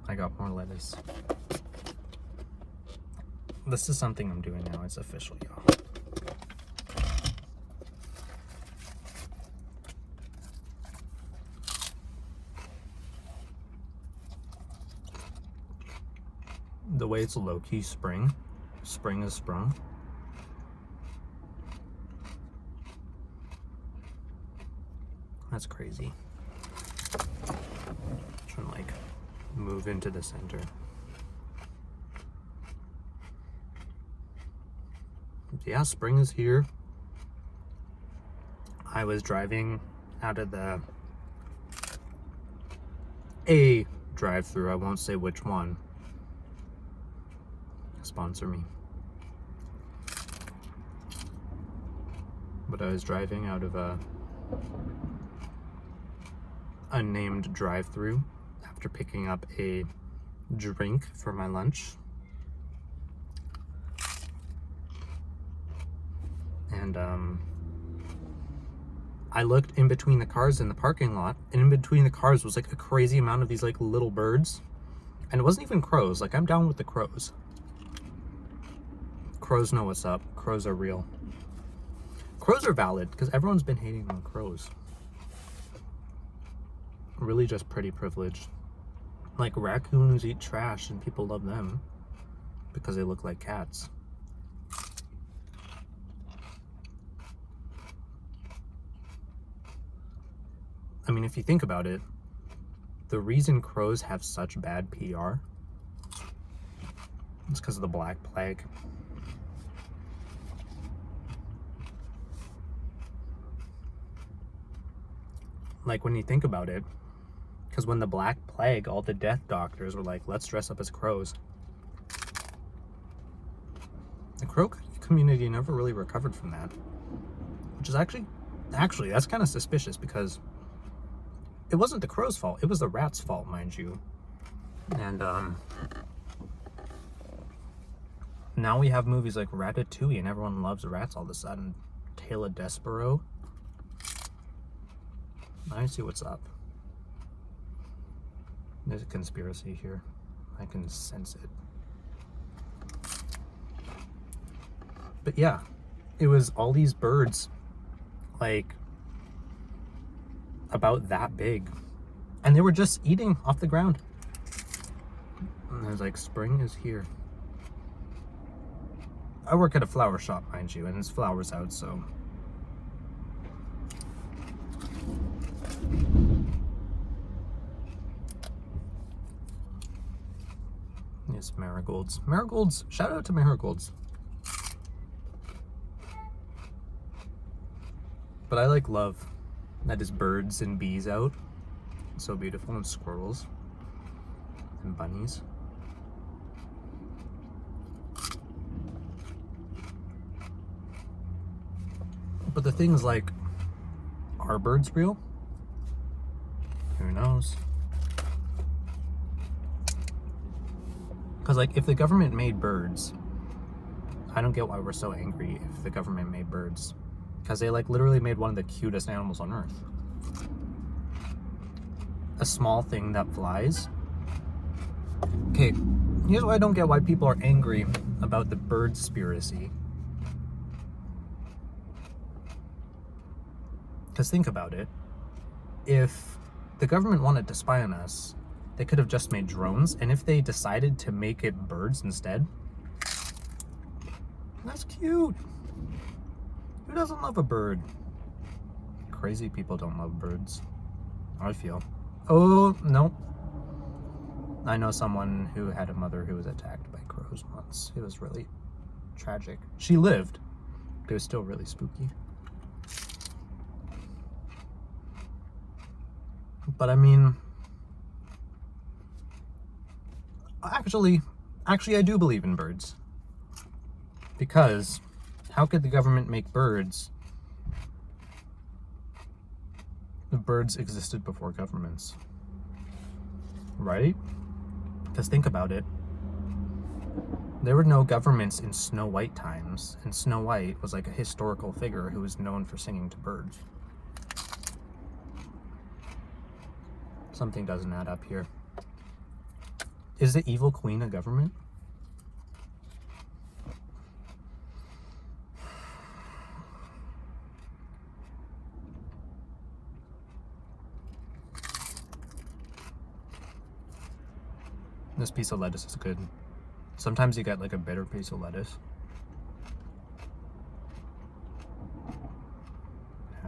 I got more lettuce. This is something I'm doing now. It's official, y'all. The way it's low-key spring. Spring is sprung. That's crazy. Trying to like move into the center. Yeah, spring is here. I was driving out of a drive-thru. I won't say which one. Sponsor me. But I was driving out of a unnamed drive-thru after picking up a drink for my lunch. And I looked in between the cars in the parking lot, and in between the cars was like a crazy amount of these like little birds. And it wasn't even crows. Like, I'm down with the crows. Crows know what's up. Crows are real. Crows are valid because everyone's been hating on crows. Really just pretty privileged. Like, raccoons eat trash and people love them because they look like cats. I mean, if you think about it, the reason crows have such bad PR is because of the Black Plague. Like, when you think about it, because when the Black Plague, all the death doctors were like, let's dress up as crows. The crow community never really recovered from that. Which is actually, that's kind of suspicious because it wasn't the crow's fault. It was the rat's fault, mind you. And now we have movies like Ratatouille and everyone loves rats all of a sudden. Tale of Despero. I see what's up. There's a conspiracy here. I can sense it. But yeah, it was all these birds, like, about that big. And they were just eating off the ground. And there's like, spring is here. I work at a flower shop, mind you, and it's flowers out, so. Yes, marigolds. Marigolds, shout out to marigolds. But I like love that is birds and bees out. It's so beautiful, and squirrels and bunnies. But the things like, are birds real? Who knows? Because, like, if the government made birds, I don't get why we're so angry if the government made birds. Because they, like, literally made one of the cutest animals on Earth. A small thing that flies. Okay, here's why I don't get why people are angry about the birdspiracy. Because think about it. If the government wanted to spy on us, they could have just made drones, and if they decided to make it birds instead, that's cute. Who doesn't love a bird? Crazy people don't love birds. I feel. Oh, no. I know someone who had a mother who was attacked by crows once. It was really tragic. She lived, but it was still really spooky. But I mean, actually, I do believe in birds. Because how could the government make birds? The birds existed before governments. Right? Because think about it. There were no governments in Snow White times, and Snow White was like a historical figure who was known for singing to birds. Something doesn't add up here. Is the evil queen a government? This piece of lettuce is good. Sometimes you get like a bitter piece of lettuce.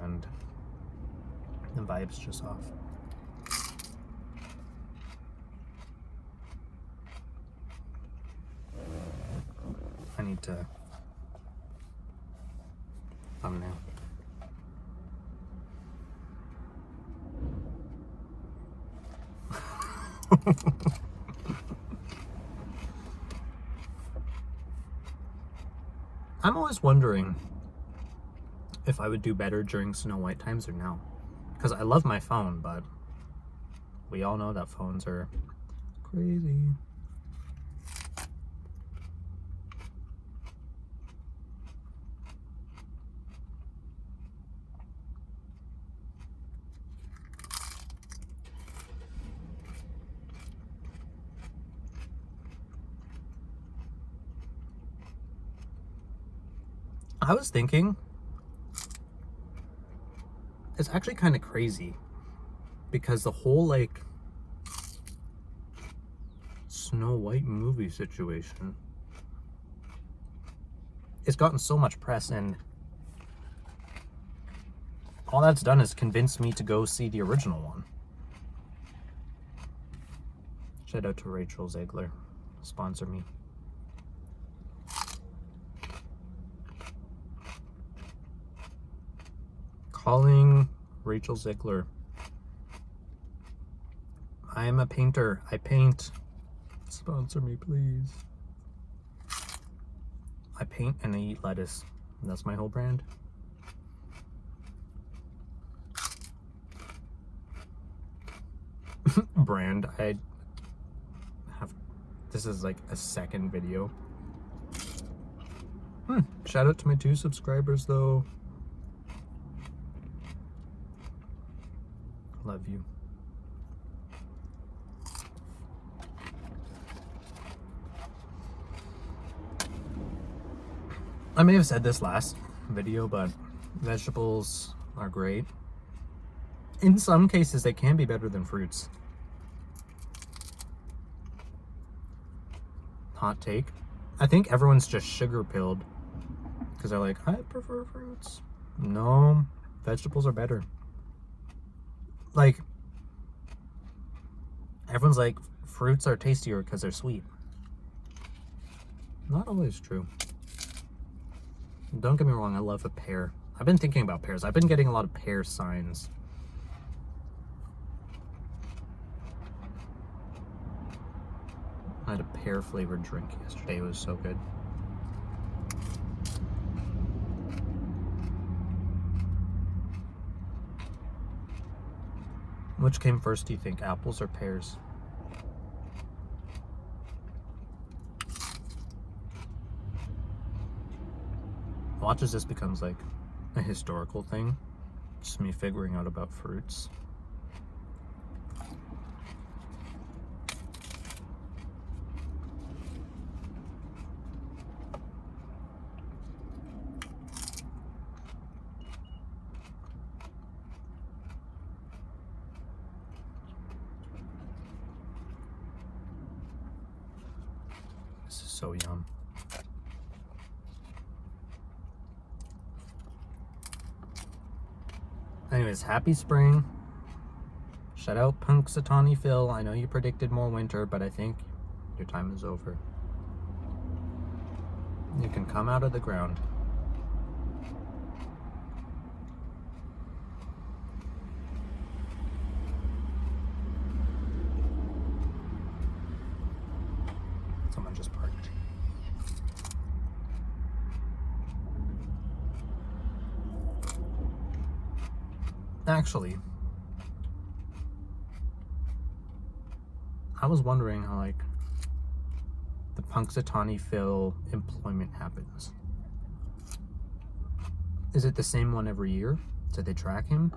And the vibe's just off. I need to thumbnail. I'm always wondering if I would do better during Snow White times or now. Because I love my phone, but we all know that phones are crazy. I was thinking, it's actually kind of crazy because the whole like Snow White movie situation, it's gotten so much press, and all that's done is convince me to go see the original one. Shout out to Rachel Zegler, sponsor me. Calling Rachel Zegler. I am a painter. I paint. Sponsor me, please. I paint and I eat lettuce. That's my whole brand. Brand. I have. This is like a second video. Shout out to my 2 subscribers though. Love you. I may have said this last video, but vegetables are great. In some cases, they can be better than fruits. Hot take. I think everyone's just sugar pilled because they're like, I prefer fruits. No, vegetables are better. Like, everyone's like, fruits are tastier because they're sweet. Not always true. Don't get me wrong, I love a pear. I've been thinking about pears. I've been getting a lot of pear signs. I had a pear flavored drink yesterday. It was so good. Which came first, do you think? Apples or pears? Watch as this becomes like a historical thing. Just me figuring out about fruits. This is so yum. Anyways, happy spring. Shout out Punxsutawney Phil. I know you predicted more winter, but I think your time is over. You can come out of the ground. Someone just parked. Actually, I was wondering how like the Punxsutawney Phil employment happens. Is it the same one every year? Did they track him?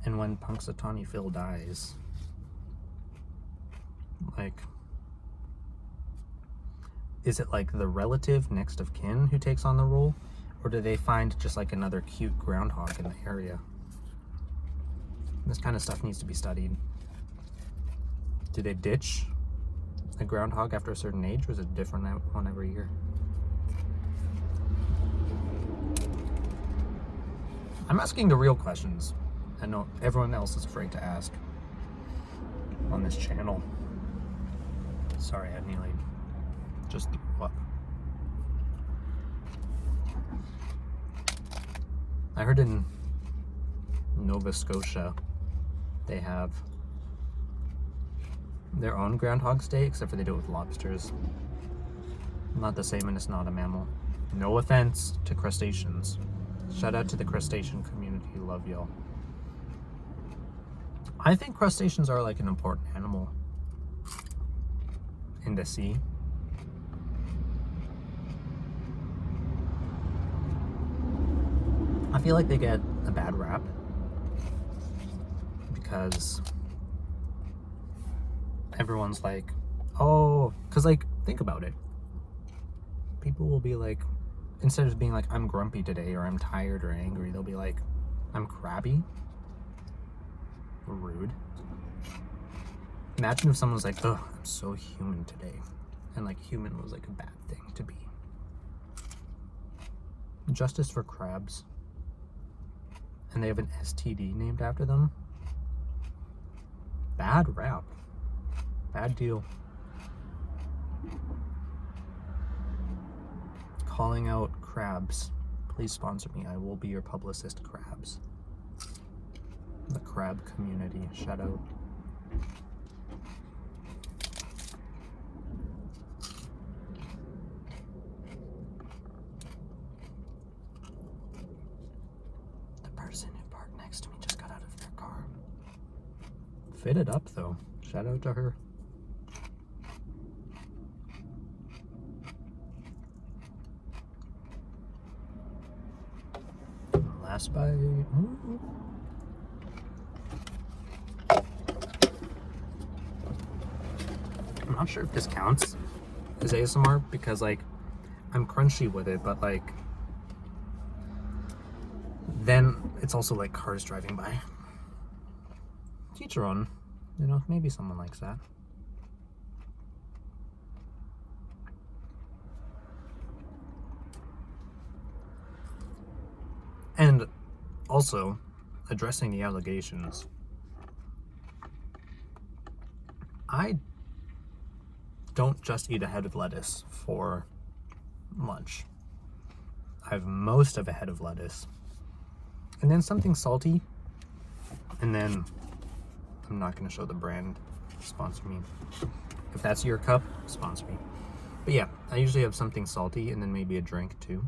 And when Punxsutawney Phil dies, Like, is it like the relative next of kin who takes on the role? Or do they find just like another cute groundhog in the area? This kind of stuff needs to be studied. Do they ditch a groundhog after a certain age, or is it a different one every year? I'm asking the real questions. I know everyone else is afraid to ask on this channel. Sorry, I nearly just threw up. I heard in Nova Scotia they have their own Groundhog's Day, except for they do it with lobsters. Not the same, and it's not a mammal. No offense to crustaceans. Shout out to the crustacean community. Love y'all. I think crustaceans are like an important animal in the sea. I feel like they get a bad rap because everyone's like, oh, because like, think about it. People will be like, instead of being like, I'm grumpy today, or I'm tired or angry, they'll be like, I'm crabby. Rude. Imagine if someone was like, oh, I'm so human today. And like, human was like a bad thing to be. Justice for crabs. And they have an STD named after them. Bad rap. Bad deal. Calling out crabs. Please sponsor me. I will be your publicist, crabs. The crab community. Shout out. The person who parked next to me just got out of their car. Fitted up though. Shout out to her. Last bite. Ooh. I'm not sure if this counts as ASMR because like I'm crunchy with it, but like then it's also like cars driving by. Teach your own, you know, maybe someone likes that. And also, addressing the allegations, I don't just eat a head of lettuce for lunch. I have most of a head of lettuce, and then something salty, and then I'm not going to show the brand. Sponsor me. If that's your cup, sponsor me. But yeah, I usually have something salty and then maybe a drink too.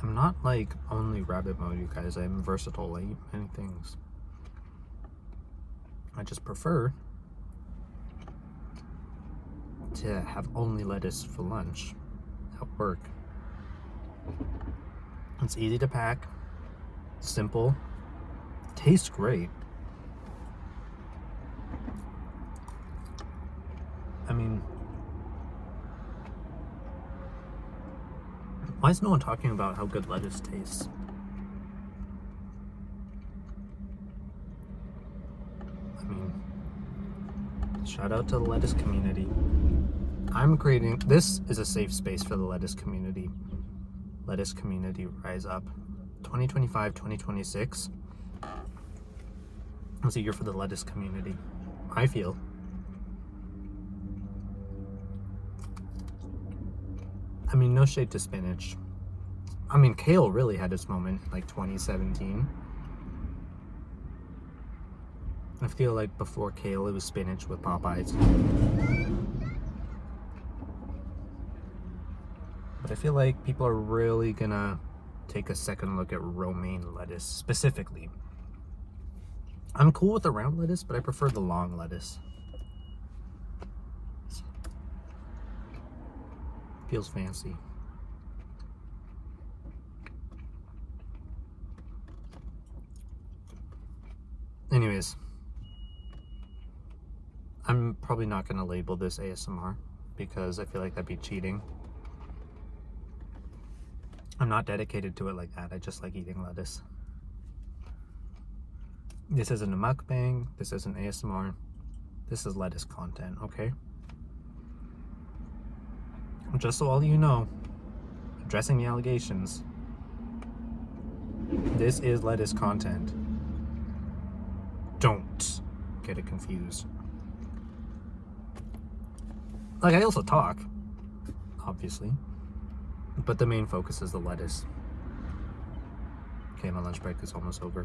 I'm not like only rabbit mode, you guys. I'm versatile. I eat many things. I just prefer to have only lettuce for lunch at work. It's easy to pack, simple, tastes great. I mean, why is no one talking about how good lettuce tastes? I mean, shout out to the lettuce community. This is a safe space for the lettuce community. Lettuce community, rise up. 2025, 2026 was a year for the lettuce community, I feel. I mean, no shade to spinach. I mean, kale really had its moment in like 2017. I feel like before kale, it was spinach with Popeyes. But I feel like people are really gonna take a second look at romaine lettuce specifically. I'm cool with the round lettuce, but I prefer the long lettuce. Feels fancy. Anyways, I'm probably not going to label this ASMR because I feel like that'd be cheating. I'm not dedicated to it like that. I just like eating lettuce. This isn't a mukbang. This isn't ASMR. This is lettuce content, okay? Just so all of you know, addressing the allegations, this is lettuce content. Don't get it confused. Like, I also talk, obviously, but the main focus is the lettuce. Okay, my lunch break is almost over.